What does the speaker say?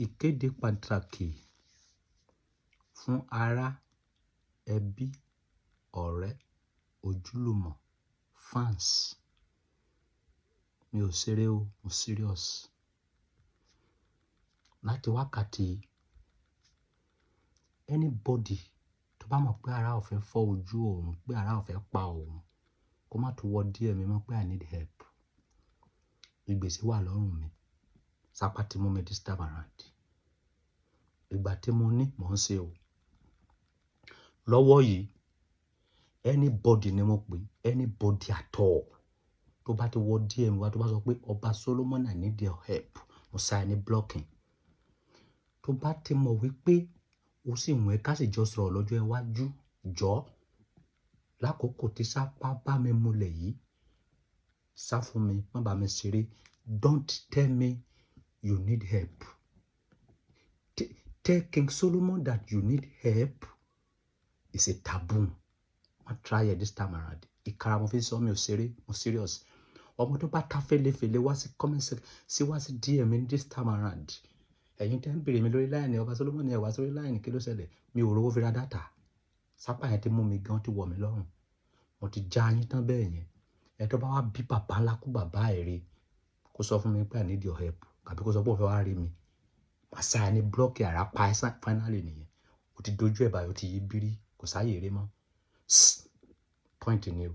ìkéde pàtàkì fún ará, ẹbí, ọ̀rẹ́, ojúlùmọ̀, fans. Mi ò ṣeré o, mo serious. Láti wákàtí anybody tó bá mọ̀ pé ara ò fẹ́ fọ́ ojú òun, pé ara ò fẹ́ pa òun, kó má tún wọ DM mi mọ́ pé I need help. Ìgbésẹ̀ wà lọ́rùn mi. Sápá tí mú mi this time around. Ìgbà tí mo ní mò ń ṣe o. Lọ́wọ́ yìí, anybody ni mo pè, anybody at all. Tó bá ti wọ DM wa, tó bá sọ pé Ọba Solomon I need your help, mo sign ní blocking. Tó bá ti mọ̀ wípé ó sì wọ́n ká sì jọ sọ̀rọ̀ lọ́jọ́ iwájú, jọ́ lákòókò tí sápá bá mi múlẹ̀ yìí, sá fún mi, má bá mi ṣeré. Don't tell me you need help. Tell King Solomon that you need help is a taboo. Ma try it this time around. Ìkàrà mo fi sọ mi ò ṣeré, mo serious. Ọmọ tó bá ta fẹ́lẹ́fẹ́lẹ́ wá sí comment section, wá sí DM mi this time around. Ẹ̀yin tẹ́ ń bèrè mi lórí line Ọba Solomon ẹ wá sórí line kí ló ṣẹlẹ̀? Mi ò rówó fi ra data. Sápá yẹn ti mú mi gan, ti wọ̀ mí lọ́rùn. Mo ti já yín tán bẹ́ẹ̀ yẹn. Ẹ tó bá wá bí bàbá ńlá kú bàbá ẹ̀ rí, kó sọ fún mi pé I need your help. Àbí kó sọ pé ó fẹ́ wá rí mi. Màá sáyà ní block ara pa ẹ́ finally nìyẹn. Ó ti dojú ẹ̀ báyìí, ó ti yí bírí, kò sáyè eré mọ́. Point ni o.